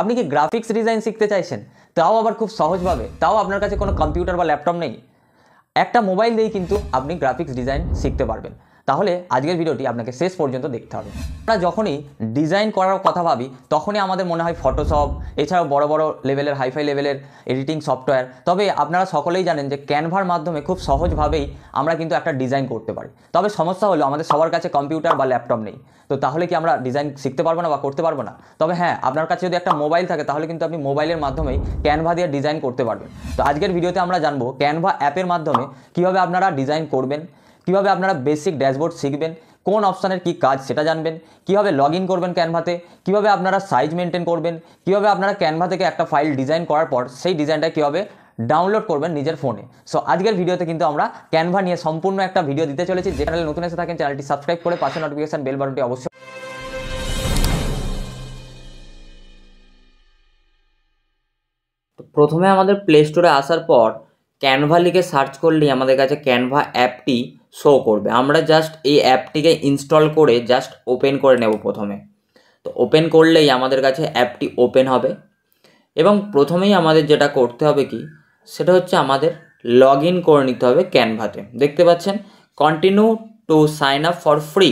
আপনি কি graphics design শিখতে চাইছেন, তাও আবার খুব সহজভাবে, তাও আপনার কাছে কোনো কম্পিউটার বা ল্যাপটপ নেই? একটা মোবাইল দিয়েই কিন্তু আপনি গ্রাফিক্স ডিজাইন শিখতে পারবেন। তাহলে আজকের ভিডিওটি আপনাকে শেষ পর্যন্ত দেখতে হবে। আমরা যখনই ডিজাইন করার কথা ভাবি তখনই আমাদের মনে হয় ফটোশপ, এছাড়াও বড় বড় লেভেলের হাইফাই লেভেলের এডিটিং সফটওয়্যার। তবে আপনারা সকলেই জানেন যে ক্যানভার মাধ্যমে খুব সহজভাবেই আমরা কিন্তু একটা ডিজাইন করতে পারি। তবে সমস্যা হলো আমাদের সবার কাছে কম্পিউটার বা ল্যাপটপ নেই। তো তাহলে কি আমরা ডিজাইন শিখতে পারবো না বা করতে পারবো না? তবে হ্যাঁ, আপনার কাছে যদি একটা মোবাইল থাকে তাহলে কিন্তু আপনি মোবাইলের মাধ্যমেই ক্যানভা দিয়ে ডিজাইন করতে পারবেন। তো আজকের ভিডিওতে আমরা জানবো ক্যানভা অ্যাপের মাধ্যমে কীভাবে আপনারা ডিজাইন করবেন, কীভাবে আপনারা বেসিক ড্যাশবোর্ড শিখবেন, কোন অপশানের কী কাজ সেটা জানবেন, কীভাবে লগ ইন করবেন ক্যানভাতে, কীভাবে আপনারা সাইজ মেনটেন করবেন, কীভাবে আপনারা ক্যানভা থেকে একটা ফাইল ডিজাইন করার পর সেই ডিজাইনটা কীভাবে ডাউনলোড করবেন নিজের ফোনে। সো আজকের ভিডিওতে কিন্তু আমরা ক্যানভা নিয়ে সম্পূর্ণ একটা ভিডিও দিতে চলেছি। যে চ্যানেলে নতুন এসে থাকেন চ্যানেলটি সাবস্ক্রাইব করে পাশে নোটিফিকেশন বেল বাটনটি অবশ্যই। প্রথমে আমাদের প্লে স্টোরে আসার পর ক্যানভা লিখে সার্চ করলেই আমাদের কাছে ক্যানভা অ্যাপটি শো করবে। আমরা জাস্ট এই অ্যাপটিকে ইনস্টল করে জাস্ট ওপেন করে নেব প্রথমে। তো ওপেন করলেই আমাদের কাছে অ্যাপটি ওপেন হবে এবং প্রথমেই আমাদের যেটা করতে হবে কি সেটা হচ্ছে আমাদের লগ ইন করে নিতে হবে ক্যানভাতে। দেখতে পাচ্ছেন continue to sign up for free.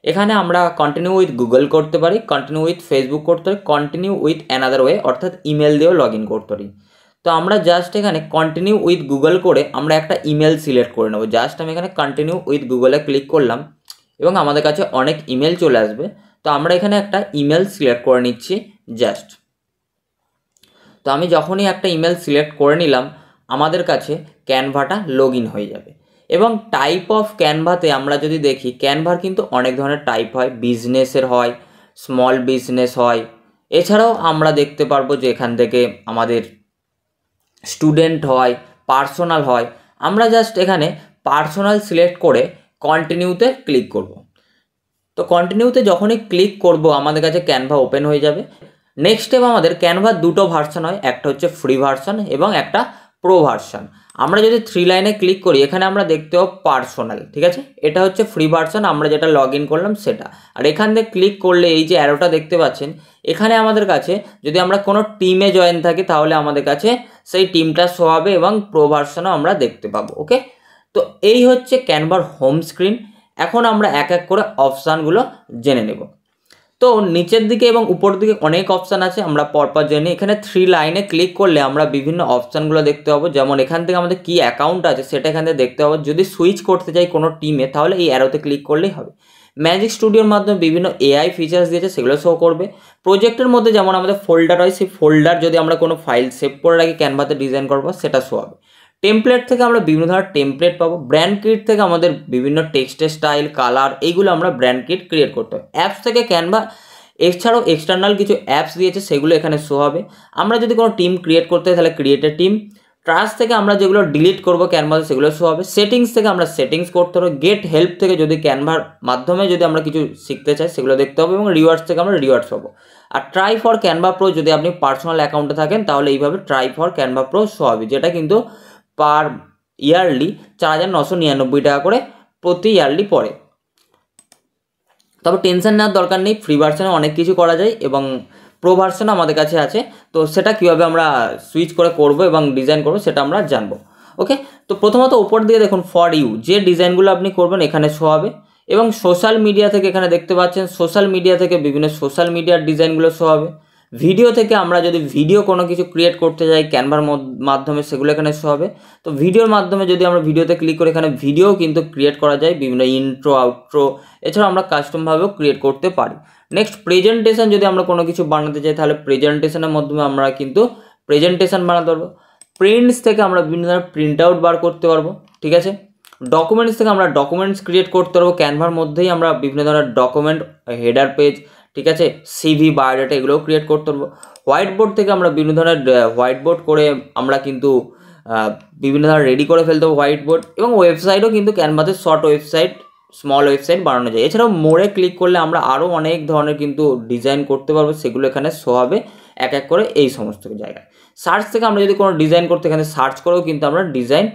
এখানে আমরা কন্টিনিউ উইথ গুগল করতে পারি, কন্টিনিউ উইথ ফেসবুক করতে পারি, কন্টিনিউ উইথ অ্যানাদার ওয়ে অর্থাৎ ইমেল দিয়েও লগ ইন করতে পারি। তো আমরা জাস্ট এখানে কন্টিনিউ উইথ গুগল করে আমরা একটা ইমেল সিলেক্ট করে নেব। জাস্ট আমি এখানে কন্টিনিউ উইথ গুগলে ক্লিক করলাম এবং আমাদের কাছে অনেক ইমেল চলে আসবে। তো আমরা এখানে একটা ইমেল সিলেক্ট করে নিচ্ছি জাস্ট। তো আমি যখনই একটা ইমেল সিলেক্ট করে নিলাম আমাদের কাছে ক্যানভাটা লগ ইন হয়ে যাবে। এবং টাইপ অফ ক্যানভাতে আমরা যদি দেখি ক্যানভার কিন্তু অনেক ধরনের টাইপ হয়, বিজনেসের হয়, স্মল বিজনেস হয়, এছাড়াও আমরা দেখতে পারবো যে এখান থেকে আমাদের স্টুডেন্ট হয়, পার্সোনাল হয়। আমরা জাস্ট এখানে পার্সোনাল সিলেক্ট করে কন্টিনিউতে ক্লিক করব। তো কন্টিনিউতে যখনই ক্লিক করব আমাদের কাছে ক্যানভা ওপেন হয়ে যাবে। নেক্সট স্টেপ আমাদের ক্যানভার দুটো ভার্সন হয়, একটা হচ্ছে ফ্রি ভার্সন এবং একটা প্রো ভার্সন। আমরা যদি 3 লাইনে ক্লিক করি এখানে আমরা দেখতে পাবো পার্সোনাল, ঠিক আছে, এটা হচ্ছে ফ্রি ভার্সন, আমরা যেটা লগ ইন করলাম সেটা। আর এখান থেকে ক্লিক করলে এই যে অ্যারোটা দেখতে পাচ্ছেন এখানে আমাদের কাছে যদি আমরা কোনো টিমে জয়েন থাকি তাহলে আমাদের কাছে সেই টিমটা শো হবে এবং প্রো ভার্সনও আমরা দেখতে পাবো। ওকে, তো এই হচ্ছে ক্যানভার হোম স্ক্রিন। এখন আমরা এক এক করে অপশানগুলো জেনে নেব। তো নিচের দিকে এবং উপরের দিকে অনেক অপশান আছে, আমরা পরপর জেনে। এখানে 3 লাইনে ক্লিক করলে আমরা বিভিন্ন অপশানগুলো দেখতে পাবো। যেমন এখান থেকে আমাদের কি অ্যাকাউন্ট আছে সেটা এখান থেকে দেখতে পাবো। যদি সুইচ করতে চাই কোনো টিমে তাহলে এই অ্যারোতে ক্লিক করলেই হবে। ম্যাজিক স্টুডিওর মাধ্যমে বিভিন্ন এআই ফিচার্স দিয়েছে সেগুলো শো করবে। প্রজেক্টের মধ্যে যেমন আমাদের ফোল্ডার হয়, সেই ফোল্ডার যদি আমরা কোনো ফাইল সেভ করে রাখি ক্যানভাতে ডিজাইন করবো সেটা শো হবে। টেমপ্লেট থেকে আমরা বিভিন্ন ধরনের টেমপ্লেট পাবো। ব্র্যান্ড কিট থেকে আমাদের বিভিন্ন টেক্সটের স্টাইল, কালার, এইগুলো আমরা ব্র্যান্ড কিট ক্রিয়েট করতে হবে। অ্যাপস থেকে ক্যানভা এছাড়াও এক্সটার্নাল কিছু অ্যাপস দিয়েছে সেগুলো এখানে শো হবে। আমরা যদি কোনো টিম ক্রিয়েট করতে হয় তাহলে ক্রিয়েটেড টিম। ট্রাস্ট থেকে আমরা যেগুলো ডিলিট করবো ক্যানভাতে সেগুলো শো হবে। সেটিংস থেকে আমরা সেটিংস করতে হবে। গেট হেল্প থেকে যদি ক্যানভার মাধ্যমে যদি আমরা কিছু শিখতে চাই সেগুলো দেখতে হবে এবং রিওয়ার্ডস থেকে আমরা রিওয়ার্ডস পাবো। আর ট্রাই ফর ক্যানভা প্রো যদি আপনি পার্সোনাল অ্যাকাউন্টে থাকেন তাহলে এইভাবে try for Canva pro show হবে, যেটা কিন্তু পার ইয়ারলি 4,999 টাকা করে প্রতি ইয়ারলি পড়ে। তবে টেনশন নেওয়ার দরকার নেই, ফ্রি ভার্সনে অনেক কিছু করা যায় এবং প্রো ভার্সন আমাদের কাছে আছে। তো সেটা কীভাবে আমরা সুইচ করে করব এবং ডিজাইন করব সেটা আমরা জানবো। ওকে, তো প্রথমত উপর দিয়ে দেখুন ফর ইউ, যে ডিজাইনগুলো আপনি করবেন এখানে শো হবে। এবং সোশ্যাল মিডিয়া থেকে এখানে দেখতে পাচ্ছেন সোশ্যাল মিডিয়া থেকে বিভিন্ন সোশ্যাল মিডিয়ার ডিজাইনগুলো শো হবে। ভিডিও থেকে আমরা যদি ভিডিও কোনো কিছু ক্রিয়েট করতে যাই ক্যানভার মাধ্যমে সেগুলো এখানে শো হবে। তো ভিডিওর মাধ্যমে যদি আমরা ভিডিওতে ক্লিক করি এখানে ভিডিও কিন্তু ক্রিয়েট করা যায়, বিভিন্ন ইন্ট্রো, আউট্রো, এছাড়াও আমরা কাস্টমভাবেও ক্রিয়েট করতে পারি। নেক্সট প্রেজেন্টেশন, যদি আমরা কোনো কিছু বানাতে চাই তাহলে প্রেজেন্টেশনের মাধ্যমে আমরা কিন্তু প্রেজেন্টেশন বানাতে পারবো। প্রিন্টস থেকে আমরা বিভিন্ন ধরনের প্রিন্ট আউট বার করতে পারবো, ঠিক আছে। ডকুমেন্টস থেকে আমরা ডকুমেন্টস ক্রিয়েট করতে পারবো। ক্যানভার মধ্যেই আমরা বিভিন্ন ধরনের ডকুমেন্ট, হেডার পেজ, ঠিক আছে, সিভি, বায়োডাটা এগুলোও ক্রিয়েট করতে পারবো। হোয়াইট বোর্ড থেকে আমরা বিভিন্ন ধরনের হোয়াইট বোর্ড করে আমরা কিন্তু বিভিন্ন ধরনের রেডি করে ফেলতে পারবো হোয়াইট বোর্ড। এবং ওয়েবসাইটও কিন্তু ক্যানভাতে শর্ট ওয়েবসাইট, স্মল ওয়েবসাইট বানানো যায়। এছাড়াও মোড়ে ক্লিক করলে আমরা আরও অনেক ধরনের কিন্তু ডিজাইন করতে পারবো, সেগুলো এখানে শো হবে এক এক করে এই সমস্ত জায়গায়। সার্চ থেকে আমরা যদি কোনো ডিজাইন করতে এখানে সার্চ করেও কিন্তু আমরা ডিজাইন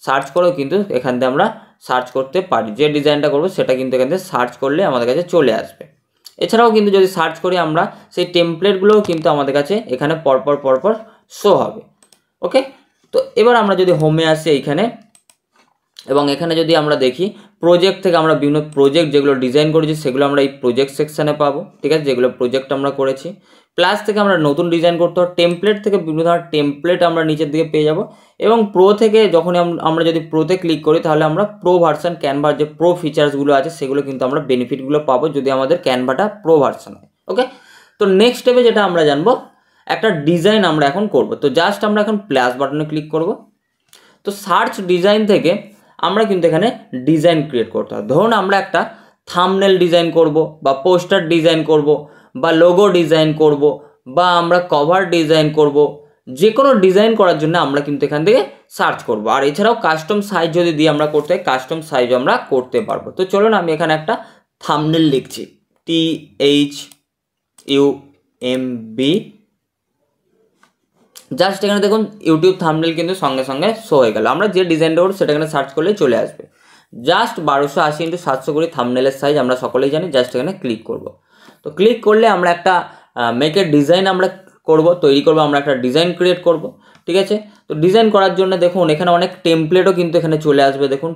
সার্চ করেও কিন্তু এখান থেকে আমরা সার্চ করতে পারি। যে ডিজাইনটা করবো সেটা কিন্তু এখান থেকে সার্চ করলে আমাদের কাছে চলে আসবে। এছাড়াও কিন্তু যদি সার্চ করি আমরা সেই টেমপ্লেটগুলোও কিন্তু আমাদের কাছে এখানে পরপর শো হবে। ওকে, তো এবার আমরা যদি হোমে আসি এইখানে, এবং এখানে যদি আমরা দেখি প্রজেক্ট থেকে আমরা বিভিন্ন প্রজেক্ট যেগুলো ডিজাইন করেছি সেগুলো আমরা এই প্রজেক্ট সেকশানে পাবো, ঠিক আছে, যেগুলো প্রজেক্ট আমরা করেছি। প্লাস থেকে আমরা নতুন ডিজাইন করতে হবে, টেমপ্লেট থেকে বিভিন্ন ধরনের টেমপ্লেট আমরা নিচের দিকে পেয়ে যাব। এবং প্রো থেকে যখন আমরা যদি প্রোতে ক্লিক করি তাহলে আমরা প্রো ভার্সন ক্যানভার যে প্রো ফিচার্সগুলো আছে সেগুলো কিন্তু আমরা বেনিফিটগুলো পাবো যদি আমাদের ক্যানভাটা প্রো ভার্সন হয়। ওকে, তো নেক্সট স্টেপে যেটা আমরা জানবো, একটা ডিজাইন আমরা এখন করব। তো জাস্ট আমরা এখন প্লাস বাটনে ক্লিক করব। তো সার্চ ডিজাইন থেকে আমরা কিন্তু এখানে ডিজাইন ক্রিয়েট করতে হবে। ধরুন আমরা একটা থাম্বনেল ডিজাইন করব, বা পোস্টার ডিজাইন করব, বা লোগো ডিজাইন করব, বা আমরা কভার ডিজাইন করব। যে কোনো ডিজাইন করার জন্য আমরা কিন্তু এখান থেকে সার্চ করব। আর এছাড়াও কাস্টম সাইজ যদি দিয়ে আমরা করতে হয়, কাস্টম সাইজও আমরা করতে পারবো। তো চলুন আমি এখানে একটা থাম্বনেল লিখছি, THUMB। জাস্ট এখানে দেখুন ইউটিউব থাম্বনেল কিন্তু সঙ্গে সঙ্গে শো হয়ে গেল। আমরা যে ডিজাইনটা করব সেটা এখানে সার্চ করলেই চলে আসবে। জাস্ট 1280x700 করে থাম্বনেলের সাইজ আমরা সকলেই জানি। জাস্ট এখানে ক্লিক করব। তো ক্লিক করলে আমরা একটা মেকের ডিজাইন আমরা করব, তৈরি করব, আমরা একটা ডিজাইন ক্রিয়েট করব, ঠিক আছে। তো ডিজাইন করার জন্য দেখুন এখানে অনেক টেমপ্লেটও কিন্তু এখানে চলে আসবে। দেখুন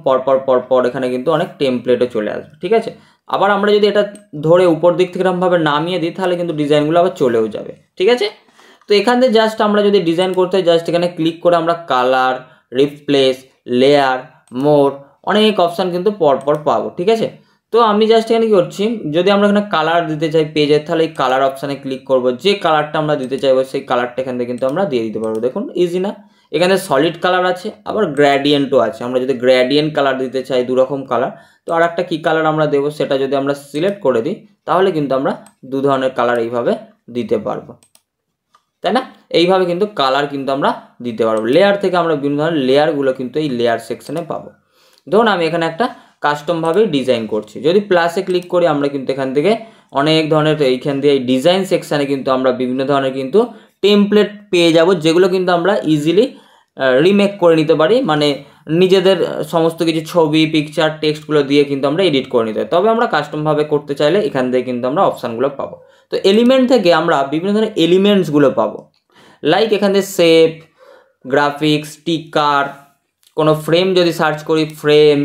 পরপর এখানে কিন্তু অনেক টেমপ্লেটও চলে আসবে, ঠিক আছে। আবার আমরা যদি এটা ধরে উপর দিক থেকে এরকমভাবে নামিয়ে দিই তাহলে কিন্তু ডিজাইনগুলো আবার চলেও যাবে, ঠিক আছে। তো এখান থেকে জাস্ট আমরা যদি ডিজাইন করতে হয়, জাস্ট এখানে ক্লিক করে আমরা কালার, রিপ্লেস, লেয়ার, মোর অনেক অপশান কিন্তু পরপর পাবো, ঠিক আছে। তো আমি জাস্ট এখানে কী করছি, যদি আমরা এখানে কালার দিতে চাই পেজের, তাহলে এই কালার অপশানে ক্লিক করব। যে কালারটা আমরা দিতে চাইবো সেই কালারটা এখান থেকে কিন্তু আমরা দিয়ে দিতে পারবো। দেখুন ইজি না? এখানে সলিড কালার আছে, আবার গ্র্যাডিয়েন্টও আছে। আমরা যদি গ্র্যাডিয়েন্ট কালার দিতে চাই, দুরকম কালার, তো আর একটা কী কালার আমরা দেবো সেটা যদি আমরা সিলেক্ট করে দিই তাহলে কিন্তু আমরা দু ধরনের কালার এইভাবে দিতে পারবো, তাই না? এইভাবে কিন্তু কালার কিন্তু আমরা দিতে পারবো। লেয়ার থেকে আমরা বিভিন্ন ধরনের লেয়ারগুলো কিন্তু এই লেয়ার সেকশনে পাবো। ধরুন আমি এখানে একটা কাস্টমভাবেই ডিজাইন করছি, যদি প্লাসে ক্লিক করি আমরা কিন্তু এখান থেকে অনেক ধরনের, এইখান দিয়ে এই ডিজাইন সেকশানে কিন্তু আমরা বিভিন্ন ধরনের কিন্তু টেমপ্লেট পেয়ে যাব, যেগুলো কিন্তু আমরা ইজিলি রিমেক করে নিতে পারি। মানে নিজেদের সমস্ত কিছু ছবি, পিকচার, টেক্সটগুলো দিয়ে কিন্তু আমরা এডিট করে নিতে পারি। তবে আমরা কাস্টমভাবে করতে চাইলে এখান থেকে কিন্তু আমরা অপশানগুলো পাবো। তো এলিমেন্ট থেকে আমরা বিভিন্ন ধরনের এলিমেন্টসগুলো পাবো, লাইক এখান থেকে শেপ, গ্রাফিক্স, স্টিকার, কোনো ফ্রেম যদি সার্চ করি ফ্রেম,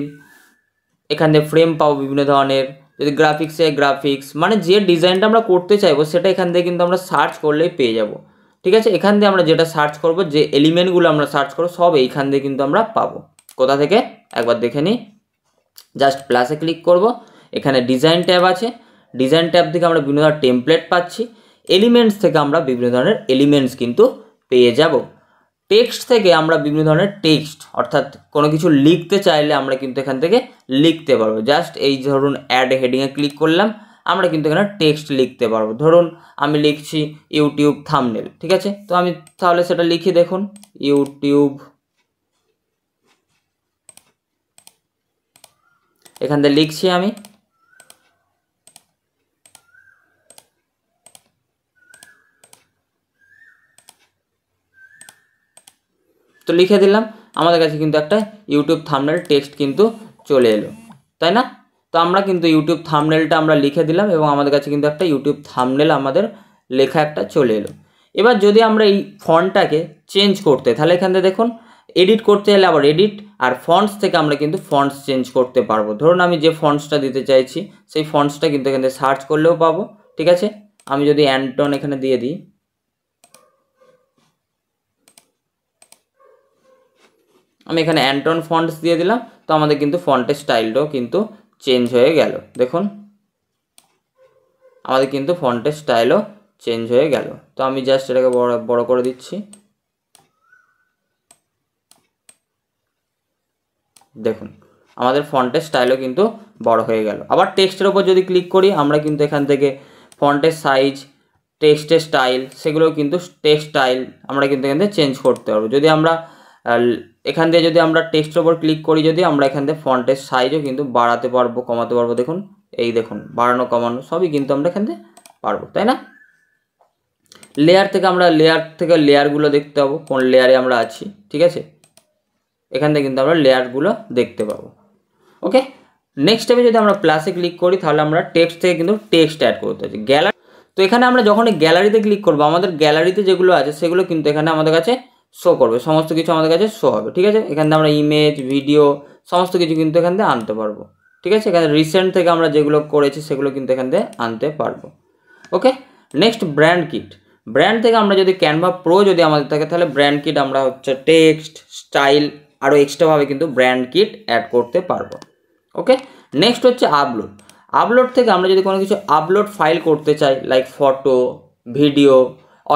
এখান থেকে ফ্রেম পাবো বিভিন্ন ধরনের। যদি গ্রাফিক্সে গ্রাফিক্স, মানে যে ডিজাইনটা আমরা করতে চাইবো সেটা এখান থেকে কিন্তু আমরা সার্চ করলেই পেয়ে যাব, ঠিক আছে। এখান থেকে আমরা যেটা সার্চ করব, যে এলিমেন্টগুলো আমরা সার্চ করবো সব এইখান থেকে কিন্তু আমরা পাবো। কোথা থেকে একবার দেখে নিই। জাস্ট প্লাসে ক্লিক করব, এখানে ডিজাইন ট্যাব আছে, ডিজাইন ট্যাব থেকে আমরা বিভিন্ন ধরনের টেমপ্লেট পাচ্ছি। এলিমেন্টস থেকে আমরা বিভিন্ন ধরনের এলিমেন্টস কিন্তু পেয়ে যাব। টেক্সট থেকে আমরা বিভিন্ন ধরনের টেক্সট, অর্থাৎ কোনো কিছু লিখতে চাইলে আমরা কিন্তু এখান থেকে লিখতে পারবো। জাস্ট এই ধরুন অ্যাড হেডিংয়ে ক্লিক করলাম, আমরা কিন্তু এখানে টেক্সট লিখতে পারবো। ধরুন আমি লিখছি ইউটিউব থাম্বনেল, ঠিক আছে। তো আমি তাহলে সেটা লিখি, দেখুন ইউটিউব, এখান থেকে লিখছি আমি। তো লিখে দিলাম, আমাদের কাছে কিন্তু একটা ইউটিউব থাম্বনেল টেক্সট কিন্তু চলে এলো, তাই না? তো আমরা কিন্তু ইউটিউব থাম্বনেলটা আমরা লিখে দিলাম এবং আমাদের কাছে কিন্তু একটা ইউটিউব থাম্বনেল আমাদের লেখা একটা চলে এলো। এবার যদি আমরা এই ফন্টটাকে চেঞ্জ করতে, তাহলে এখান থেকে দেখুন এডিট করতে গেলে আবার এডিট, আর ফন্টস থেকে আমরা কিন্তু ফন্টস চেঞ্জ করতে পারবো। ধরুন আমি যে ফন্টসটা দিতে চাইছি সেই ফন্টসটা কিন্তু এখান থেকে সার্চ করলেও পাবো, ঠিক আছে। আমি যদি অ্যান্টন এখানে দিয়ে দিই, আমি এখানে অ্যান্টন ফন্টস দিয়ে দিলাম, তো আমাদের কিন্তু ফন্টের স্টাইলটাও কিন্তু চেঞ্জ হয়ে গেল। দেখুন আমাদের কিন্তু ফন্টের স্টাইলও চেঞ্জ হয়ে গেল। তো আমি জাস্ট এটাকে বড় করে দিচ্ছি, দেখুন আমাদের ফন্টের স্টাইলও কিন্তু বড় হয়ে গেল। আবার টেক্সটের ওপর যদি ক্লিক করি আমরা কিন্তু এখান থেকে ফন্টের সাইজ, টেক্সটের স্টাইল, সেগুলো কিন্তু টেক্সট স্টাইল আমরা কিন্তু এখান থেকে চেঞ্জ করতে পারবো। যদি আমরা এখান থেকে যদি আমরা টেক্সটের ওপর ক্লিক করি, যদি আমরা এখান থেকে ফন্টের সাইজও কিন্তু বাড়াতে পারবো, কমাতে পারবো। দেখুন এই দেখুন বাড়ানো কমানো সবই কিন্তু আমরা এখান থেকে পারবো, তাই না? লেয়ার থেকে আমরা লেয়ারগুলো দেখতে পাবো, কোন লেয়ারে আমরা আছি, ঠিক আছে। এখান থেকে কিন্তু আমরা লেয়ারগুলো দেখতে পাবো। ওকে, নেক্সট স্টেপে যদি আমরা প্লাসে ক্লিক করি তাহলে আমরা টেক্সট থেকে কিন্তু টেক্সট অ্যাড করতে হচ্ছে গ্যালারি। তো এখানে আমরা যখন গ্যালারিতে ক্লিক করবো আমাদের গ্যালারিতে যেগুলো আছে সেগুলো কিন্তু এখানে আমাদের কাছে শো করবে, সমস্ত কিছু আমাদের কাছে শো হবে। ঠিক আছে, এখান থেকে আমরা ইমেজ, ভিডিও সমস্ত কিছু কিন্তু এখান থেকে আনতে পারবো। ঠিক আছে, এখানে রিসেন্ট থেকে আমরা যেগুলো করেছি সেগুলো কিন্তু এখান থেকে আনতে পারবো। ওকে, নেক্সট ব্র্যান্ড কিট। ব্র্যান্ড থেকে আমরা যদি ক্যানভা প্রো যদি আমাদের থাকে তাহলে ব্র্যান্ড কিট আমরা হচ্ছে টেক্সট, স্টাইল আরও এক্সট্রাভাবে কিন্তু ব্র্যান্ড কিট অ্যাড করতে পারবো। ওকে, নেক্সট হচ্ছে আপলোড। আপলোড থেকে আমরা যদি কোনো কিছু আপলোড ফাইল করতে চাই লাইক ফটো, ভিডিও,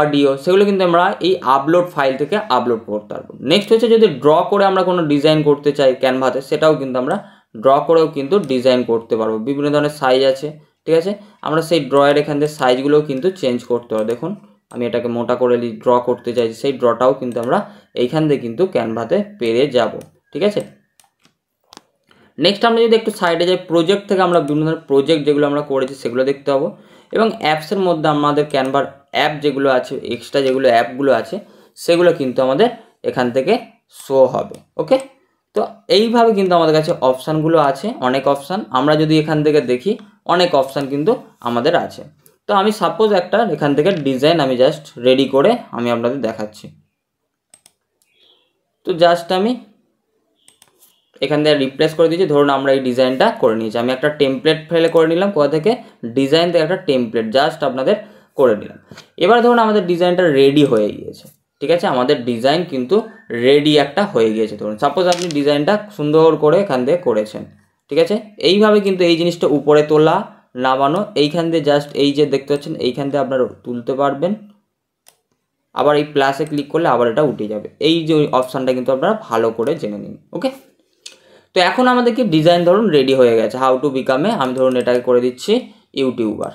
অডিও, সেগুলো কিন্তু আমরা এই আপলোড ফাইল থেকে আপলোড করতে পারবো। নেক্সট হচ্ছে যদি ড্র করে আমরা কোনো ডিজাইন করতে চাই ক্যানভাতে, সেটাও কিন্তু আমরা ড্র করেও কিন্তু ডিজাইন করতে পারবো। বিভিন্ন ধরনের সাইজ আছে, ঠিক আছে, আমরা সেই ড্রয়ের এখান থেকে সাইজগুলোও কিন্তু চেঞ্জ করতে পারবো। দেখুন আমি এটাকে মোটা করে ড্র করতে চাইছি, সেই ড্রটাও কিন্তু আমরা এইখান থেকে কিন্তু ক্যানভাতে পেরে যাব। ঠিক আছে, নেক্সট আমরা যদি একটু সাইডে যাই, প্রজেক্ট থেকে আমরা বিভিন্ন ধরনের প্রজেক্ট যেগুলো আমরা করেছি সেগুলো দেখতে পাবো, এবং অ্যাপসের মধ্যে আমাদের ক্যানভার অ্যাপ যেগুলো আছে, এক্সট্রা যেগুলো অ্যাপগুলো আছে সেগুলো কিন্তু আমাদের এখান থেকে শো হবে। ওকে, তো এইভাবে কিন্তু আমাদের কাছে অপশানগুলো আছে, অনেক অপশান। আমরা যদি এখান থেকে দেখি অনেক অপশান কিন্তু আমাদের আছে। তো আমি সাপোজ একটা এখান থেকে ডিজাইন আমি জাস্ট রেডি করে আমি আপনাদের দেখাচ্ছি। তো জাস্ট আমি এখান থেকে রিপ্লেস করে দিয়েছি। ধরুন আমরা এই ডিজাইনটা করে নিয়েছি, আমি একটা টেমপ্লেট ফেলে করে নিলাম, কোথা থেকে, ডিজাইন থেকে একটা টেমপ্লেট জাস্ট আপনাদের করে নিলাম। এবার ধরুন আমাদের ডিজাইনটা রেডি হয়ে গিয়েছে। ঠিক আছে, আমাদের ডিজাইন কিন্তু রেডি একটা হয়ে গিয়েছে। ধরুন সাপোজ আপনি ডিজাইনটা সুন্দর করে এখান থেকে করেছেন। ঠিক আছে, এইভাবে কিন্তু এই জিনিসটা উপরে তোলা, নামানো, এইখান দিয়ে জাস্ট এই যে দেখতে পাচ্ছেন এইখান থেকে আপনারা তুলতে পারবেন। আবার এই প্লাসে ক্লিক করলে আবার এটা উঠে যাবে। এই যে অপশানটা কিন্তু আপনারা ভালো করে জেনে নিন। ওকে, তো এখন আমাদেরকে ডিজাইন ধরুন রেডি হয়ে গেছে। হাউ টু বিকামে, আমি ধরুন এটাকে করে দিচ্ছি YouTuber.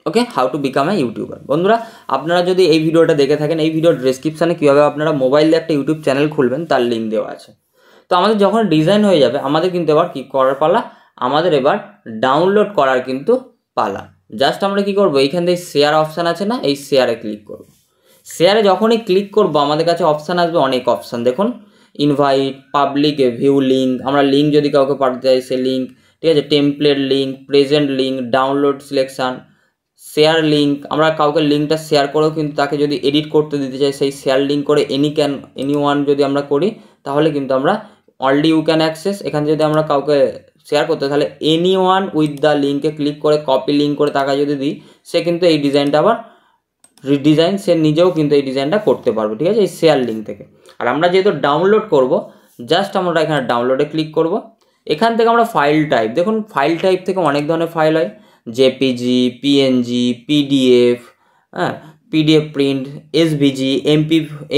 Okay, how to become a YouTuber. বন্ধুরা আপনারা যদি এই ভিডিওটা দেখে থাকেন, এই ভিডিওর ডেসক্রিপশানে কীভাবে আপনারা মোবাইল দিয়ে একটা ইউটিউব চ্যানেল খুলবেন তার লিঙ্ক দেওয়া আছে। তো আমাদের যখন ডিজাইন হয়ে যাবে আমাদের কিন্তু এবার কী করার পালা, আমাদের এবার ডাউনলোড করার কিন্তু পালা। জাস্ট আমরা কী করবো, এইখান থেকে শেয়ার অপশান আছে না, এই শেয়ারে ক্লিক করব। শেয়ারে যখনই ক্লিক করবো আমাদের কাছে অপশান আসবে, অনেক অপশান। দেখুন ইনভাইট, পাবলিক ভিউ লিঙ্ক, আমরা লিঙ্ক যদি কাউকে পাঠাতে চাই সে লিঙ্ক, ঠিক আছে, template link, present link, download selection, share link, আমরা কাউকে লিঙ্কটা শেয়ার করেও কিন্তু তাকে যদি এডিট করতে দিতে চাই সেই শেয়ার লিঙ্ক করে এনি ওয়ান যদি আমরা করি তাহলে কিন্তু আমরা অনলি ইউ ক্যান অ্যাক্সেস, এখানে যদি আমরা কাউকে শেয়ার করতে তাহলে এনি ওয়ান উইথ দ্য লিঙ্কে ক্লিক করে কপি লিঙ্ক করে তাকে যদি দিই সে কিন্তু এই ডিজাইনটা আবার রিডিজাইন সে নিজেও কিন্তু এই ডিজাইনটা করতে পারবে। ঠিক আছে, এই শেয়ার লিঙ্ক থেকে। আর আমরা যেহেতু ডাউনলোড করব, জাস্ট আমরা এখানে ডাউনলোডে ক্লিক করব। এখান থেকে আমরা ফাইল টাইপ, দেখুন ফাইল টাইপ থেকে অনেক ধরনের ফাইল হয়, জেপিজি, পিএনজি, পিডিএফ, হ্যাঁ, পিডিএফ প্রিন্ট, এসভিজি,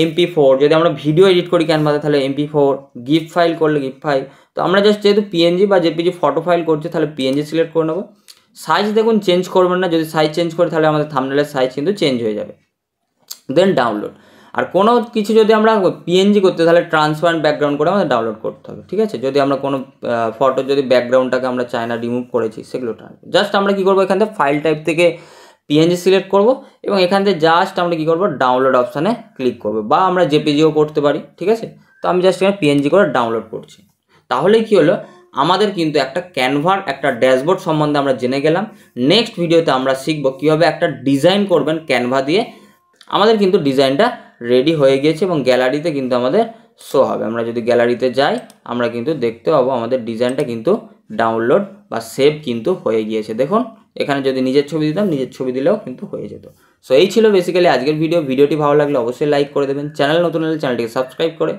এমপি4, যদি আমরা ভিডিও এডিট করি ক্যানভাতে তাহলে এমপি4, গিফ ফাইল করলে গিফ ফাইল। তো আমরা জাস্ট যেহেতু পিএনজি বা জেপিজি ফটো ফাইল করছি তাহলে পিএনজি সিলেক্ট করে নেবো। সাইজ দেখুন চেঞ্জ করবেন না, যদি সাইজ চেঞ্জ করে তাহলে আমাদের থাম্বনেলের সাইজ কিন্তু চেঞ্জ হয়ে যাবে। দেন ডাউনলোড। আর কোনো কিছু যদি আমরা পিএনজি করতে তাহলে ট্রান্সপারেন্ট ব্যাকগ্রাউন্ড করে আমাদের ডাউনলোড করতে হবে। ঠিক আছে, যদি আমরা কোনো ফটো যদি ব্যাকগ্রাউন্ডটাকে আমরা চাই না রিমুভ করেছি সেগুলো জাস্ট আমরা কী করবো, এখান থেকে ফাইল টাইপ থেকে পিএনজি সিলেক্ট করব এবং এখান থেকে জাস্ট আমরা কী করবো, ডাউনলোড অপশানে ক্লিক করবো, বা আমরা জেপিজিও করতে পারি। ঠিক আছে, তো আমি জাস্ট এখানে পিএনজি করে ডাউনলোড করছি। তাহলেই কী হলো, আমাদের কিন্তু একটা ক্যানভার একটা ড্যাশবোর্ড সম্বন্ধে আমরা জেনে গেলাম। নেক্সট ভিডিওতে আমরা শিখবো কীভাবে একটা ডিজাইন করবেন ক্যানভা দিয়ে। আমাদের কিন্তু ডিজাইনটা রেডি হয়ে গিয়েছে এবং গ্যালারিতে কিন্তু আমাদের শো হবে। আমরা যদি গ্যালারিতে যাই আমরা কিন্তু দেখতে পাবো আমাদের ডিজাইনটা কিন্তু ডাউনলোড বা সেভ কিন্তু হয়ে গিয়েছে। দেখুন এখানে যদি নিজের ছবি দিতাম, নিজের ছবি দিলেও কিন্তু হয়ে যেত। সো এই ছিল বেসিক্যালি আজকের ভিডিওটি ভালো লাগলে অবশ্যই লাইক করে দেবেন, চ্যানেল নতুন হলে চ্যানেলটিকে সাবস্ক্রাইব করে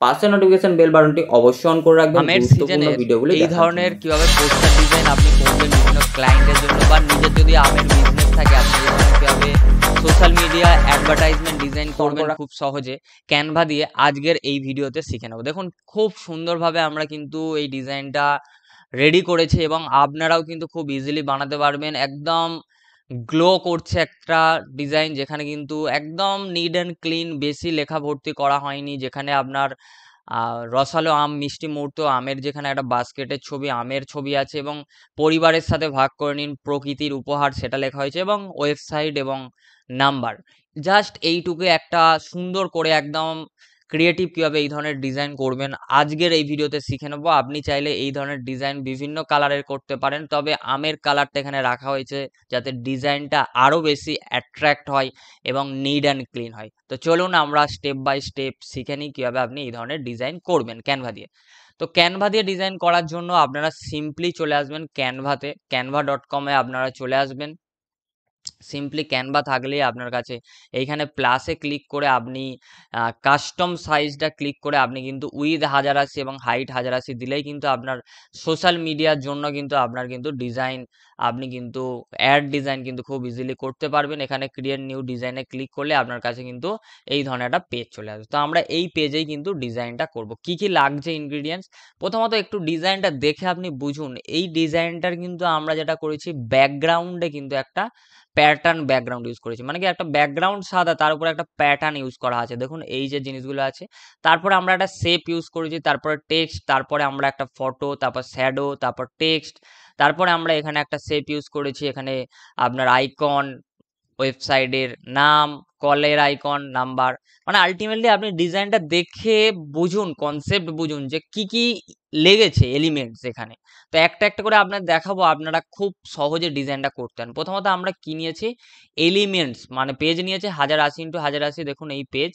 পাশে নোটিফিকেশন বেল বাটনটি অবশ্যই অন করে রাখবেন গুরুত্বপূর্ণ ভিডিওগুলো। এই ধরনের কিভাবে পোস্টার ডিজাইন আপনি করবেন বিভিন্ন ক্লায়েন্টের জন্য, বা নিজের যদি আমের বিজনেস থাকে আপনি কিভাবে সোশ্যাল মিডিয়া অ্যাডভার্টাইজমেন্ট ডিজাইন করবেন খুব সহজে ক্যানভা দিয়ে, আজকের এই ভিডিওতে শিখে নেব। দেখুন খুব সুন্দরভাবে আমরা কিন্তু এই ডিজাইনটা রেডি করেছি এবং আপনারাও কিন্তু খুব ইজিলি বানাতে পারবেন। একদম গ্লো করছে একটা ডিজাইন, যেখানে কিন্তু একদম নিট অ্যান্ড ক্লিন, বেশি লেখা ভর্তি করা হয়নি, যেখানে আপনার রসালো আম, মিষ্টি মুহূর্ত, আমের যেখানে একটা বাস্কেটের ছবি, আমের ছবি আছে এবং পরিবারের সাথে ভাগ করে নিন, প্রকৃতির উপহার সেটা লেখা হয়েছে এবং ওয়েবসাইট এবং নাম্বার। জাস্ট এইটুকু একটা সুন্দর করে একদম ক্রিয়েটিভ কীভাবে এই ধরনের ডিজাইন করবেন আজকের এই ভিডিওতে শিখে নেবো। আপনি চাইলে এই ধরনের ডিজাইন বিভিন্ন কালারের করতে পারেন, তবে আমের কালারটা এখানে রাখা হয়েছে যাতে ডিজাইনটা আরও বেশি অ্যাট্রাক্ট হয় এবং নিড অ্যান্ড ক্লিন হয়। তো চলুন আমরা স্টেপ বাই স্টেপ শিখে নিই কীভাবে আপনি এই ধরনের ডিজাইন করবেন ক্যানভা দিয়ে। তো ক্যানভা দিয়ে ডিজাইন করার জন্য আপনারা সিম্পলি চলে আসবেন ক্যানভাতে, canva.com-এ আপনারা চলে আসবেন। সিম্পলি ক্যানভা থাকলেই আপনার কাছে এইখানে প্লাসে ক্লিক করে আপনি কাস্টম সাইজটা ক্লিক করে আপনি কিন্তু উইথ 1080 এবং হাইট 1080 দিলেই কিন্তু আপনার সোশ্যাল মিডিয়ার জন্য কিন্তু আপনার কিন্তু ডিজাইন আপনি কিন্তু অ্যাড ডিজাইন কিন্তু খুব ইজিলি করতে পারবেন। এখানে ক্রিয়েট নিউ ডিজাইনে ক্লিক করলে আপনার কাছে কিন্তু এই ধরনের একটা পেজ চলে আসবে। তো আমরা এই পেজেই কিন্তু ডিজাইনটা করব। কি কি লাগছে ইনগ্রিডিয়েন্টস, প্রথমত একটু ডিজাইনটা দেখে আপনি বুঝুন। এই ডিজাইনটার কিন্তু আমরা যেটা করেছি ব্যাকগ্রাউন্ডে কিন্তু একটা প্যাটার্ন ব্যাকগ্রাউন্ড ইউজ করেছি, মানে কি একটা ব্যাকগ্রাউন্ড সাদা তার উপরে একটা প্যাটার্ন ইউজ করা আছে। দেখুন এই যে জিনিসগুলো আছে, তারপরে আমরা একটা শেপ ইউজ করেছি, তারপরে টেক্সট, তারপরে আমরা একটা ফটো, তারপর শ্যাডো, তারপর টেক্সট, তারপরে আমরা এখানে একটা শেপ ইউজ করেছি, এখানে আপনার আইকন, ওয়েবসাইটের নাম, কলের আইকন, নাম্বার। মানে আলটিমেটলি আপনি ডিজাইনটা দেখে বুঝুন, কনসেপ্ট বুঝুন যে কি কি লেগেছে এলিমেন্টস এখানে। তো একটা একটা করে আপনার দেখাবো, আপনারা খুব সহজে ডিজাইনটা করতেন। প্রথমত আমরা কি নিয়েছি, এলিমেন্টস মানে পেজ নিয়েছে 1080x1080, দেখুন এই পেজ।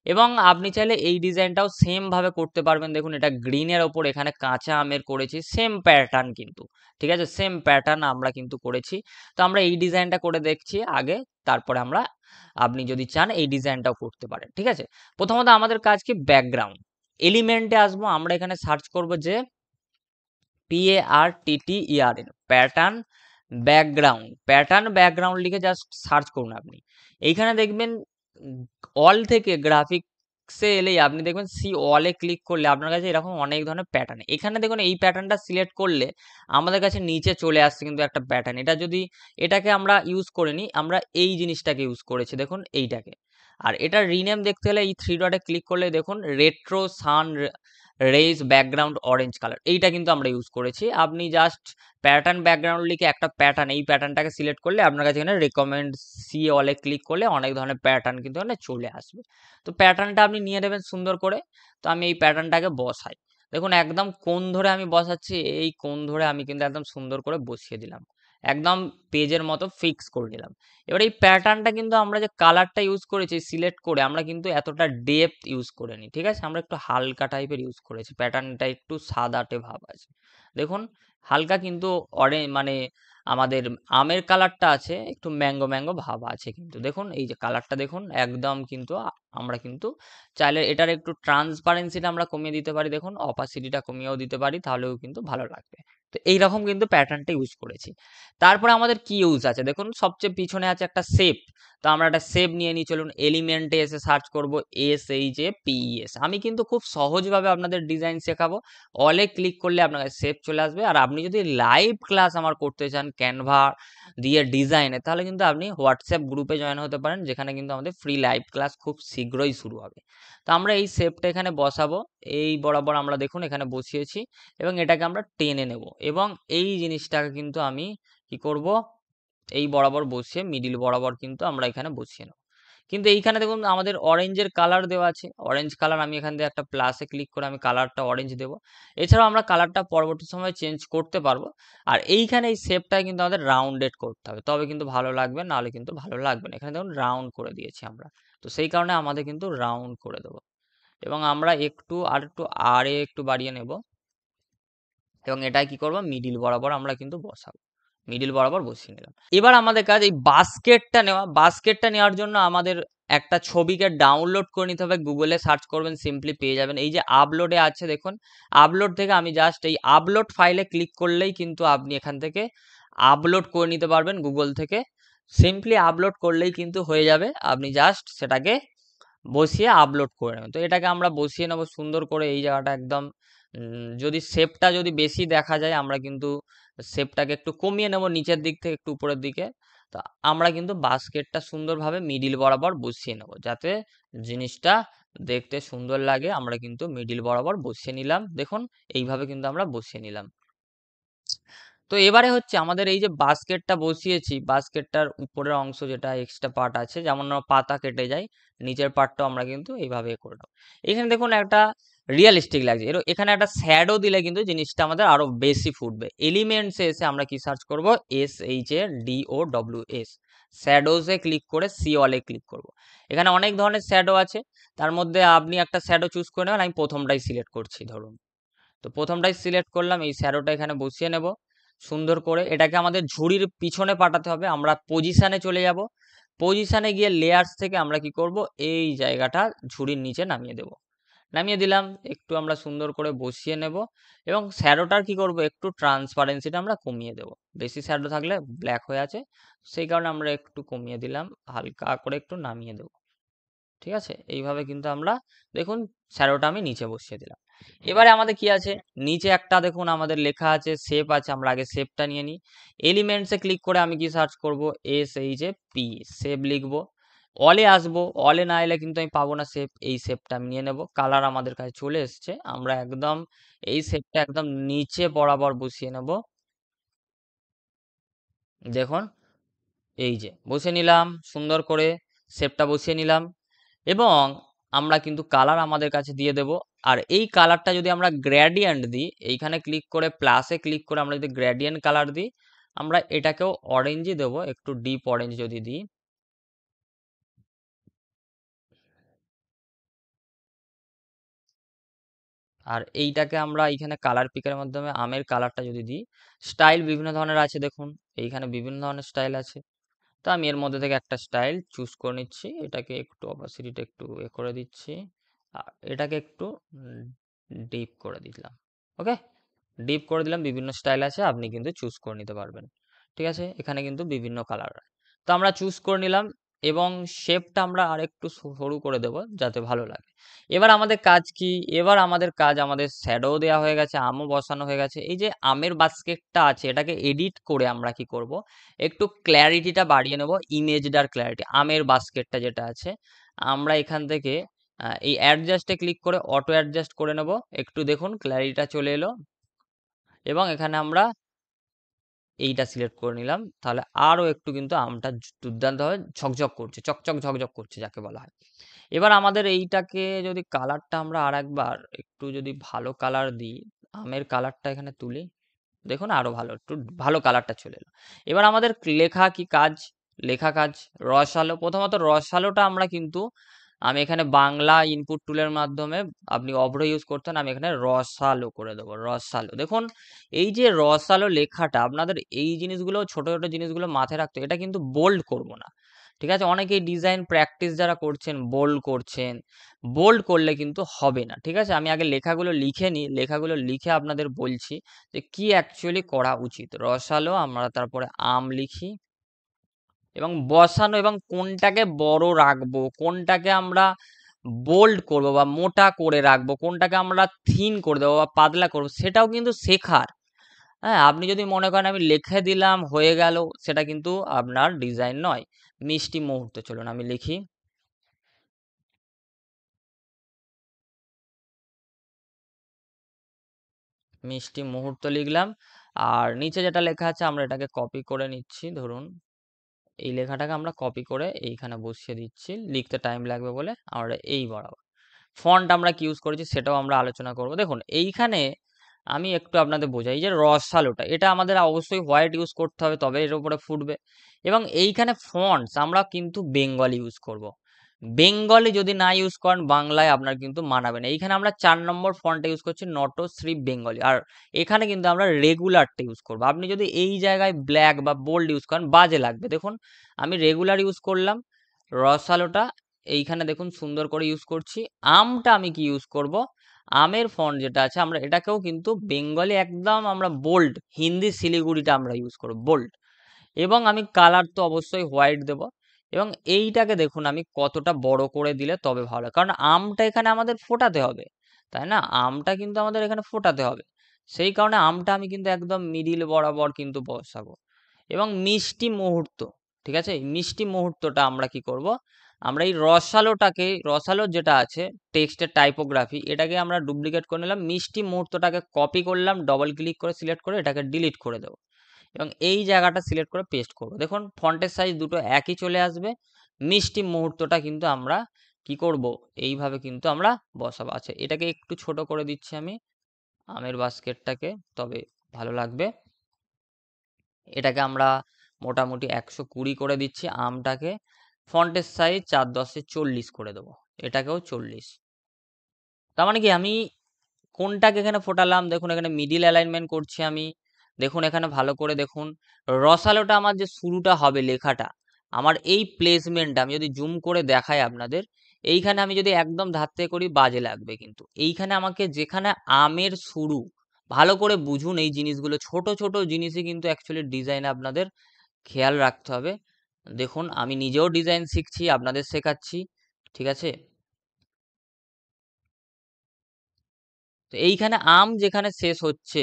এবং আপনি চাইলে এই ডিজাইনটাও সেম ভাবে করতে পারবেন। দেখুন এটা গ্রিনের ওপর এখানে কাঁচা আমের করেছি, সেম প্যাটার্ন কিন্তু, ঠিক আছে, সেম প্যাটার্ন আমরা কিন্তু করেছি। তো আমরা এই ডিজাইনটা করে দেখছি আগে, তারপরে আমরা আপনি যদি চান এই ডিজাইনটাও করতে পারেন, ঠিক আছে। প্রথমত আমাদের কাজ কি, ব্যাকগ্রাউন্ড এলিমেন্টে আসবো, আমরা এখানে সার্চ করব যে PARTTERN pattern background, pattern background লিখে জাস্ট সার্চ করুন। আপনি এইখানে দেখবেন অল থেকে গ্রাফিক্সে এলেই আপনি দেখবেন সি অলে ক্লিক করলে আপনার কাছে এরকম অনেক ধরনের প্যাটার্ন। এখানে দেখুন এই প্যাটার্নটা সিলেক্ট করলে আমাদের কাছে নিচে চলে আসছে কিন্তু একটা প্যাটার্ন। এটা যদি এটাকে আমরা ইউজ করে নিই, আমরা এই জিনিসটাকে ইউজ করেছি, দেখুন এইটাকে। আর এটা রিনেম দেখতে হলে এই 3 ডটে ক্লিক করলে দেখুন রেট্রো সান রেজ ব্যাকগ্রাউন্ড অরেঞ্জ কালার, এইটা কিন্তু আমরা ইউজ করেছি। আপনি জাস্ট প্যাটার্ন ব্যাকগ্রাউন্ড লিখে একটা প্যাটার্ন, এই প্যাটার্নটাকে সিলেক্ট করলে আপনার কাছে এখানে রেকমেন্ড সি অলে ক্লিক করলে অনেক ধরনের প্যাটার্ন কিন্তু এখানে চলে আসবে। তো প্যাটার্নটা আপনি নিয়ে নেবেন সুন্দর করে। তো আমি এই প্যাটার্নটাকে বসাই, দেখুন একদম কোণ ধরে আমি বসাচ্ছি, এই কোণ ধরে আমি কিন্তু একদম সুন্দর করে বসিয়ে দিলাম, একদম পেজের মতো ফিক্স করে নিলাম। এবার এই প্যাটার্নটা কিন্তু আমরা যে কালারটা ইউজ করেছি সিলেক্ট করে, আমরা কিন্তু এতটা ডেপথ ইউজ করিনি, ঠিক আছে, আমরা একটু হালকা টাইপের ইউজ করেছি, প্যাটার্নটা একটু সাদাটে ভাব আছে। দেখুন হালকা কিন্তু মানে আমাদের আমের কালারটা আছে একটু ম্যাঙ্গো ম্যাঙ্গো ভাব আছে কিন্তু। দেখুন এই যে কালারটা দেখুন একদম কিন্তু আমরা কিন্তু চাইলে এটার একটু ট্রান্সপারেন্সিটা আমরা কমিয়ে দিতে পারি, দেখুন অপাসিটিটা কমিয়েও দিতে পারি, তাহলেও কিন্তু ভালো লাগবে। তো এইরকম কিন্তু প্যাটার্নটা ইউজ করেছি। তারপরে আমাদের কি ইউজ আছে, দেখুন সবচেয়ে পিছনে আছে একটা শেপ। তো আমরা একটা শেপ নিয়ে নিই, চলুন এলিমেন্টে এসে সার্চ করব SHAPES। আমি কিন্তু খুব সহজভাবে আপনাদের ডিজাইন শেখাবো। অলে ক্লিক করলে আপনার কাছে শেপ চলে আসবে। আর আপনি যদি লাইভ ক্লাস আমার করতে চান ক্যানভা দিয়ে ডিজাইনে, তাহলে কিন্তু আপনি হোয়াটসঅ্যাপ গ্রুপে জয়েন হতে পারেন, যেখানে কিন্তু আমাদের ফ্রি লাইভ ক্লাস খুব শীঘ্রই শুরু হবে। তো আমরা এই শেপটা এখানে বসাবো, এই বরাবর আমরা দেখুন এখানে বসিয়েছি এবং এটাকে আমরা টেনে নেব এবং এই জিনিসটাকে কিন্তু আমি কি করব, এই বরাবর বসিয়ে মিডিল বরাবর কিন্তু আমরা এখানে বসিয়ে নেব। কিন্তু এইখানে দেখুন আমাদের অরেঞ্জের কালার দেওয়া আছে, অরেঞ্জ কালার আমি এখান থেকে একটা প্লাসে ক্লিক করে আমি কালারটা অরেঞ্জ দেব। এছাড়াও আমরা কালারটা পরবর্তী সময় চেঞ্জ করতে পারবো। আর এইখানে এই শেপটা কিন্তু আমাদের রাউন্ডেড করতে হবে, তবে কিন্তু ভালো লাগবে, নাহলে কিন্তু ভালো লাগবে না। এখানে দেখুন রাউন্ড করে দিয়েছি আমরা, তো সেই কারণে আমাদের কিন্তু রাউন্ড করে দেবো এবং আমরা একটু বাড়িয়ে নেব এবং এটা কি করব, মিডিল বরাবর আমরা কিন্তু বসাবো, মিডিল বরাবর বসিয়ে নিলাম। এবার আমাদের কাজ এই বাস্কেটটা নেওয়া। বাস্কেটটা নেওয়ার জন্য আমাদের একটা ছবিকে ডাউনলোড করে নিতে হবে, গুগলে সার্চ করবেন সিম্পলি পেয়ে যাবেন। এই যে আপলোডে আছে দেখুন, আপলোড থেকে আমি জাস্ট এই আপলোড ফাইলে ক্লিক করলেই কিন্তু আপনি এখান থেকে আপলোড করে নিতে পারবেন গুগল থেকে। সিম্পলি আপলোড করলেই কিন্তু হয়ে যাবে, আপনি জাস্ট সেটাকে বসিয়ে আপলোড করে নেবেন। তো এটাকে আমরা বসিয়ে নেবো সুন্দর করে এই জায়গাটা একদম। যদি শেপটা যদি বেশি দেখা যায় আমরা কিন্তু শেপটাকে একটু কমিয়ে নেব, নিচের দিক থেকে একটু উপরের দিকে। তো আমরা কিন্তু বাস্কেটটা সুন্দরভাবে মিডিল বরাবর বসিয়ে নেব, যাতে জিনিসটা দেখতে সুন্দর লাগে। আমরা কিন্তু মিডিল বরাবর বসিয়ে নিলাম, দেখুন এইভাবে কিন্তু আমরা বসিয়ে নিলাম। তো এবারে হচ্ছে আমাদের এই যে বাস্কেটটা বসিয়েছি, বাস্কেটটার উপরের অংশ যেটা এক্সট্রা পার্ট আছে, যেমন আমরা পাতা কেটে যায়, নিচের পার্টটাও আমরা কিন্তু এইভাবে করে দেবো। এখানে দেখুন একটা রিয়েলিস্টিক লাগছে, এখানে একটা শ্যাডো দিলে কিন্তু জিনিসটা আমাদের আরো বেশি ফুটবে। এলিমেন্টসে এসে আমরা কি সার্চ করব, SHADOWS, শ্যাডোজে ক্লিক করে সি অলে ক্লিক করব। এখানে অনেক ধরনের শ্যাডো আছে, তার মধ্যে আপনি একটা শ্যাডো চুজ করে নেবেন। আমি প্রথমটাই সিলেক্ট করছি ধরুন। তো প্রথমটাই সিলেক্ট করলাম, এই শ্যাডোটা এখানে বসিয়ে নেব সুন্দর করে। এটাকে আমাদের ঝুড়ির পিছনে পাঠাতে হবে। আমরা পজিশানে চলে যাব, পজিশানে গিয়ে লেয়ার্স থেকে আমরা কি করব, এই জায়গাটা ঝুড়ির নিচে নামিয়ে দেব। নামিয়ে দিলাম, একটু আমরা সুন্দর করে বসিয়ে নেব এবং শ্যাডোটার কি করব, একটু ট্রান্সপারেন্সিটা আমরা কমিয়ে দেব। বেশি শ্যাডো থাকলে ব্ল্যাক হয়ে আছে, সেই কারণে আমরা একটু কমিয়ে দিলাম, হালকা করে একটু নামিয়ে দেব। ঠিক আছে, এইভাবে কিন্তু আমরা দেখুন শ্যাডোটা আমি নিচে বসিয়ে দিলাম। এবারে আমাদের কি আছে, নিচে একটা দেখুন আমাদের লেখা আছে, শেপ আছে। আমরা আগে শেপটা নিয়ে নিই। এলিমেন্টসে ক্লিক করে আমি কি সার্চ করব, SHAP, শেপ লিখবো। অলে আসবো, অলে না এলে কিন্তু আমি পাবো না শেপ। এই শেপটা আমি নিয়ে নেব, কালার আমাদের কাছে চলে এসছে। আমরা একদম এই শেপটা একদম নিচে বরাবর বসিয়ে নেব। দেখুন এই যে বসে নিলাম সুন্দর করে, শেপটা বসিয়ে নিলাম এবং আমরা কিন্তু কালার আমাদের কাছে দিয়ে দেব। আর এই কালারটা যদি আমরা গ্রেডিয়েন্ট দিই, এইখানে ক্লিক করে প্লাসে ক্লিক করে আমরা যদি গ্রেডিয়েন্ট কালার দিই, আমরা এটাকেও অরেঞ্জই দেব, একটু ডিপ অরেঞ্জ যদি দিই। আর এইটাকে আমরা এইখানে কালার পিকারের মাধ্যমে আমের কালারটা যদি দিই, স্টাইল বিভিন্ন ধরনের আছে দেখুন, এইখানে বিভিন্ন ধরনের স্টাইল আছে। তো আমি এর মধ্যে থেকে একটা স্টাইল চুজ করে নিচ্ছি, এটাকে একটু অপাসিটিটা একটু করে দিচ্ছি, আর এটাকে একটু ডিপ করে দিলাম। ওকে, ডিপ করে দিলাম। বিভিন্ন স্টাইল আছে, আপনি কিন্তু চুজ করে নিতে পারবেন। ঠিক আছে, এখানে কিন্তু বিভিন্ন কালার। তো আমরা চুজ করে নিলাম এবং শেপটা আমরা আরেকটু সরু করে দেব যাতে ভালো লাগে। এবার আমাদের কাজ কি, এবার আমাদের কাজ, আমাদের শ্যাডো দেওয়া হয়ে গেছে, আমও বসানো হয়ে গেছে। এই যে আমের বাস্কেটটা আছে, এটাকে এডিট করে আমরা কি করব, একটু ক্ল্যারিটিটা বাড়িয়ে নেব, ইমেজটার ক্ল্যারিটি। আমের বাস্কেটটা যেটা আছে, আমরা এখান থেকে এই অ্যাডজাস্টে ক্লিক করে অটো অ্যাডজাস্ট করে নেব। একটু দেখুন ক্ল্যারিটিটা চলে এলো এবং এখানে আমরা এইটা সিলেক্ট করে নিলাম, তাহলে আরো একটু কিন্তু আমটা দুর্দান্তভাবে ঝকঝক করছে, চকচক ঝকঝক করছে যাকে বলা হয়। এবার আমাদের এইটাকে যদি কালারটা আমরা আরেকবার একটু যদি ভালো কালার দিই, আমের কালারটা এখানে তুলি, দেখুন আরো ভালো, একটু ভালো কালারটা চলে এলো। এবার আমাদের লেখা কি কাজ, লেখা কাজ রসালো। প্রথমত রসালোটা আমরা কিন্তু, আমি এখানে বাংলা ইনপুট টুলের মাধ্যমে, আপনি অভ্র ইউজ করতেন, আমি এখানে রসালো করে দেবো, রসালো। দেখুন এই যে রসালো লেখাটা, আপনাদের এই জিনিসগুলো ছোট ছোট জিনিসগুলো মাথায় রাখতে, এটা কিন্তু বোল্ড করব না। ঠিক আছে, অনেকেই ডিজাইন প্র্যাকটিস যারা করছেন বোল্ড করছেন, বোল্ড করলে কিন্তু হবে না। ঠিক আছে, আমি আগে লেখাগুলো লিখে নিই, লেখাগুলো লিখে আপনাদের বলছি যে কি অ্যাকচুয়ালি করা উচিত। রসালো আমরা তারপরে আম লিখি এবং বসানো, এবং কোনটাকে বড় রাখবো, কোনটাকে আমরা বোল্ড করব বা মোটা করে রাখবো, কোনটাকে আমরা থিন করে দেবো বা পাতলা করবো, সেটাও কিন্তু শেখার। হ্যাঁ, আপনি যদি মনে করেন আমি লিখে দিলাম হয়ে গেল, সেটা কিন্তু আপনার ডিজাইন নয়। মিষ্টি মুহূর্ত, চলুন আমি লিখি, মিষ্টি মুহূর্ত লিখলাম। আর নিচে যেটা লেখা আছে আমরা এটাকে কপি করে নিচ্ছি, ধরুন এই লেখাটাকে আমরা কপি করে এইখানে বসিয়ে দিচ্ছি, লিখতে টাইম লাগবে বলে আমরা এই বরাবর। ফন্ট আমরা কি ইউজ করেছি সেটাও আমরা আলোচনা করব। দেখুন এইখানে আমি একটু আপনাদের বোঝাই, যে রসালোটা এটা আমাদের অবশ্যই হোয়াইট ইউজ করতে হবে, তবে এর উপরে ফুটবে। এবং এইখানে ফন্টস আমরা কিন্তু বেঙ্গলি ইউজ করব। বেঙ্গলি যদি না ইউজ করেন বাংলায় আপনার কিন্তু মানাবে না। এইখানে আমরা 4 নম্বর ফন্টটা ইউজ করছি, নটশ্রী বেঙ্গলি। আর এখানে কিন্তু আমরা রেগুলারটা ইউজ করব। আপনি যদি এই জায়গায় ব্ল্যাক বা বোল্ড ইউজ করেন বাজে লাগবে। দেখুন আমি রেগুলার ইউজ করলাম, রসালোটা এইখানে দেখুন সুন্দর করে ইউজ করছি। আমটা আমি কি ইউজ করব, আমের ফন্ট যেটা আছে আমরা এটাকেও কিন্তু বেঙ্গলি একদম আমরা বোল্ড, হিন্দি শিলিগুড়িটা আমরা ইউজ করব বোল্ড। এবং আমি কালার তো অবশ্যই হোয়াইট দেব। এবং এইটাকে দেখুন আমি কতটা বড় করে দিলে তবে ভালো হয়, কারণ আমটা এখানে আমাদের ফোটাতে হবে, তাই না, আমটা কিন্তু আমাদের এখানে ফোটাতে হবে। সেই কারণে আমটা আমি কিন্তু একদম মিডিল বরাবর কিন্তু বসাবো। এবং মিষ্টি মুহূর্ত, ঠিক আছে, এই মিষ্টি মুহূর্তটা আমরা কি করব, আমরা এই রসালোটাকে, রসালো যেটা আছে টেক্সটের টাইপোগ্রাফি, এটাকে আমরা ডুপ্লিকেট করে নিলাম, মিষ্টি মুহূর্তটাকে কপি করলাম, ডবল ক্লিক করে সিলেক্ট করে এটাকে ডিলিট করে দেবো। এবং এই জায়গাটা সিলেক্ট করে পেস্ট করব। দেখুন ফন্টের সাইজ দুটো একই চলে আসবে। মিষ্টি মুহূর্তটা কিন্তু আমরা কি করব, এইভাবে কিন্তু আমরা বসাবো। আচ্ছা, এটাকে একটু ছোট করে দিচ্ছি আমি, আমের বাস্কেটটাকে, তবে ভালো লাগবে। এটাকে আমরা মোটামুটি 120 করে দিচ্ছি। আমটাকে ফন্টের সাইজ 4×10 40 করে দেবো, এটাকেও 40। তার মানে কি আমি কোনটাকে এখানে ফোটালাম, দেখুন এখানে মিডিল অ্যালাইনমেন্ট করছি আমি। দেখুন এখানে ভালো করে দেখুন, রসালোটা আমার যে শুরুটা হবে লেখাটা, আমার এই প্লেসমেন্টটা আমি যদি জুম করে দেখাই আপনাদের, এইখানে আমি যদি একদম ধার থেকে করি বাজে লাগবে, কিন্তু এইখানে আমাকে যেখানে আমের শুরু, ভালো করে বুঝুন এই জিনিসগুলো, ছোট ছোট জিনিসই কিন্তু অ্যাকচুয়ালি ডিজাইনে আপনাদের খেয়াল রাখতে হবে। দেখুন আমি নিজেও ডিজাইন শিখছি, আপনাদের শেখাচ্ছি, ঠিক আছে। তো এইখানে আম যেখানে শেষ হচ্ছে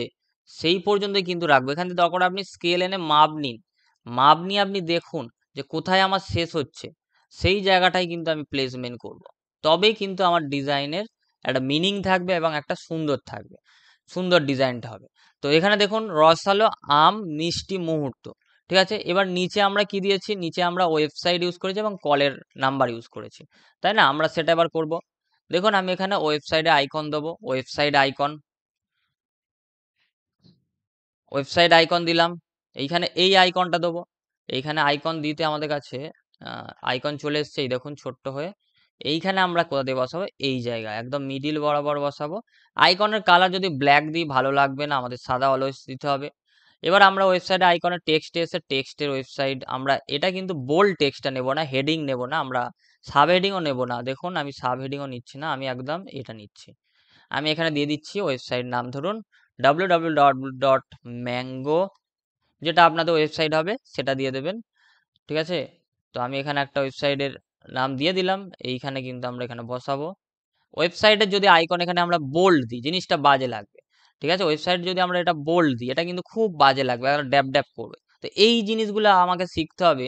সেই পর্যন্তই কিন্তু রাখবো। এখান থেকে দরকার আপনি স্কেল এনে মাপ নিন, মাপ নিয়ে আপনি দেখুন যে কোথায় আমার শেষ হচ্ছে, সেই জায়গাটাই কিন্তু আমি প্লেসমেন্ট করব। তবেই কিন্তু আমার ডিজাইনের একটা মিনিং থাকবে এবং একটা সুন্দর থাকবে, সুন্দর ডিজাইনটা হবে। তো এখানে দেখুন রসালো আম মিষ্টি মুহূর্ত, ঠিক আছে। এবার নিচে আমরা কি দিয়েছি, নিচে আমরা ওয়েবসাইট ইউজ করেছি এবং কলের নাম্বার ইউজ করেছি, তাই না। আমরা সেটা এবার করব। দেখুন আমি এখানে ওয়েবসাইটে আইকন দেবো, ওয়েবসাইট আইকন, ওয়েবসাইট আইকন দিলাম। এইখানে এই আইকনটা দেবো, এইখানে আইকন দিতে আমাদের কাছে আইকন চলে এসছে, এই দেখুন ছোট্ট হয়ে। এইখানে আমরা কোথা দিয়ে বসাবো, এই জায়গায় একদম মিডিল বরাবর বসাবো। আইকনের কালার যদি ব্ল্যাক দিই ভালো লাগবে না, আমাদের সাদা অলওয়েজ দিতে হবে। এবার আমরা ওয়েবসাইটে আইকনের টেক্সটে এসে টেক্সটের ওয়েবসাইট, আমরা এটা কিন্তু বোল্ড টেক্সটটা নেব না, হেডিং নেব না, আমরা সাব হেডিংও নেব না। দেখুন আমি সাব হেডিংও নিচ্ছি না, আমি একদম এটা নিচ্ছি। আমি এখানে দিয়ে দিচ্ছি ওয়েবসাইট নাম, ধরুন www.mango, যেটা আপনাদের ওয়েবসাইট হবে সেটা দিয়ে দেবেন, ঠিক আছে। তো আমি এখানে একটা ওয়েবসাইটের নাম দিয়ে দিলাম, এইখানে কিন্তু আমরা এখানে বসাবো। ওয়েবসাইটের যদি আইকন এখানে আমরা বোল্ড দিই জিনিসটা বাজে লাগবে, ঠিক আছে। ওয়েবসাইট যদি আমরা এটা বোল্ড দিই এটা কিন্তু খুব বাজে লাগবে, আর ড্যাব ড্যাব করবে। তো এই জিনিসগুলো আমাকে শিখতে হবে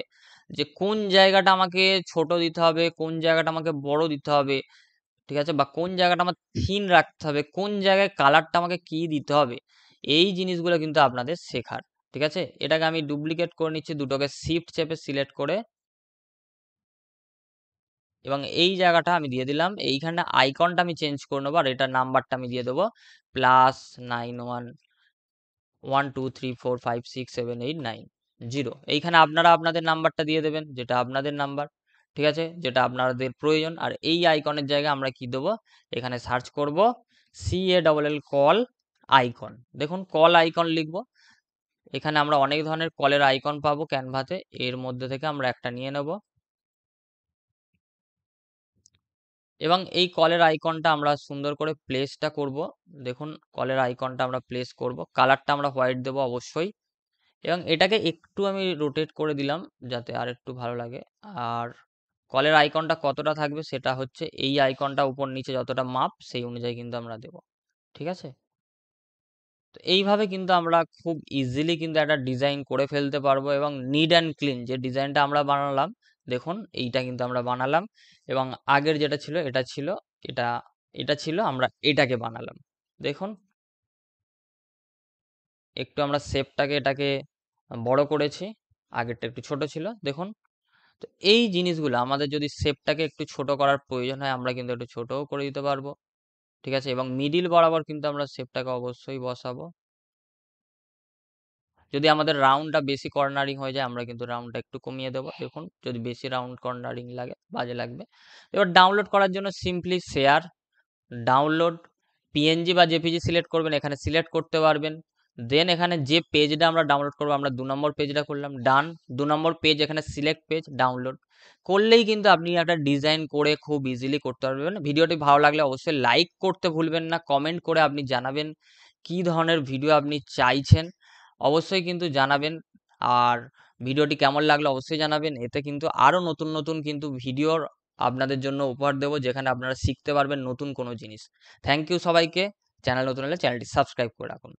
যে কোন জায়গাটা আমাকে ছোট দিতে হবে, কোন জায়গাটা আমাকে বড় দিতে হবে, ঠিক আছে, বা কোন জায়গাটা আমার থিন রাখতে হবে, কোন জায়গায় কালারটা আমাকে কি দিতে হবে, এই জিনিসগুলো কিন্তু আপনাদের শেখার, ঠিক আছে। এটাকে আমি ডুপ্লিকেট করে নিচ্ছি, দুটোকে শিফট চেপে সিলেক্ট করে, এবং এই জায়গাটা আমি দিয়ে দিলাম। এইখানে আইকনটা আমি চেঞ্জ করে নেবো, আর এটার নাম্বারটা আমি দিয়ে দেবো +911234567890। এইখানে আপনারা আপনাদের নাম্বারটা দিয়ে দেবেন, যেটা আপনাদের নাম্বার, ঠিক আছে, যেটা আপনাদের প্রয়োজন। আর এই আইকনের জায়গায় আমরা কি দেবো, এখানে সার্চ করব CALL কল আইকন। দেখুন কল আইকন লিখবো, এখানে আমরা অনেক ধরনের কলের আইকন পাবো ক্যানভাতে, এর মধ্যে থেকে আমরা একটা নিয়ে নেব, এবং এই কলের আইকনটা আমরা সুন্দর করে প্লেসটা করব। দেখুন কলের আইকনটা আমরা প্লেস করব, কালারটা আমরা হোয়াইট দেবো অবশ্যই, এবং এটাকে একটু আমি রোটেট করে দিলাম যাতে আর একটু ভালো লাগে। আর কলের আইকনটা কতটা থাকবে সেটা হচ্ছে এই আইকনটা উপর নিচে যতটা মাপ সেই অনুযায়ী কিন্তু আমরা দেব, ঠিক আছে। তো এইভাবে কিন্তু আমরা খুব ইজিলি কিন্তু একটা ডিজাইন করে ফেলতে পারবো, এবং নিট অ্যান্ড ক্লিন যে ডিজাইনটা আমরা বানালাম, দেখুন এইটা কিন্তু আমরা বানালাম, এবং আগের যেটা ছিল এটা ছিল, এটা এটা ছিল, আমরা এটাকে বানালাম। দেখুন একটু আমরা শেপটাকে এটাকে বড় করেছি, আগেরটা একটু ছোট ছিল, দেখুন। তো এই জিনিসগুলো আমাদের যদি শেপটাকে একটু ছোট করার প্রয়োজন হয় আমরা কিন্তু একটু ছোটও করে দিতে পারবো, ঠিক আছে। এবং মিডিল বরাবর কিন্তু আমরা শেপটাকে অবশ্যই বসাবো। যদি আমাদের রাউন্ডটা বেশি কর্নারিং হয়ে যায় আমরা কিন্তু রাউন্ডটা একটু কমিয়ে দেবো। দেখুন যদি বেশি রাউন্ড কর্নারিং লাগে বাজে লাগবে। এবার ডাউনলোড করার জন্য সিম্পলি শেয়ার, ডাউনলোড, পিএনজি বা জেপিজি সিলেক্ট করবেন, এখানে সিলেক্ট করতে পারবেন। দেন এখানে যে পেজটা আমরা ডাউনলোড করবো, আমরা 2 নম্বর পেজটা করলাম, ডান। 2 নম্বর পেজ, এখানে সিলেক্ট পেজ, ডাউনলোড করলেই কিন্তু আপনি একটা ডিজাইন করে খুব ইজিলি করতে পারবেন। ভিডিওটি ভালো লাগলে অবশ্যই লাইক করতে ভুলবেন না, কমেন্ট করে আপনি জানাবেন কি ধরনের ভিডিও আপনি চাইছেন, অবশ্যই কিন্তু জানাবেন। আর ভিডিওটি কেমন লাগলো অবশ্যই জানাবেন, এতে কিন্তু আরও নতুন নতুন কিন্তু ভিডিওর আপনাদের জন্য উপহার দেবো, যেখানে আপনারা শিখতে পারবেন নতুন কোনো জিনিস। থ্যাংক ইউ সবাইকে। চ্যানেল নতুন হলে চ্যানেলটি সাবস্ক্রাইব করে রাখুন।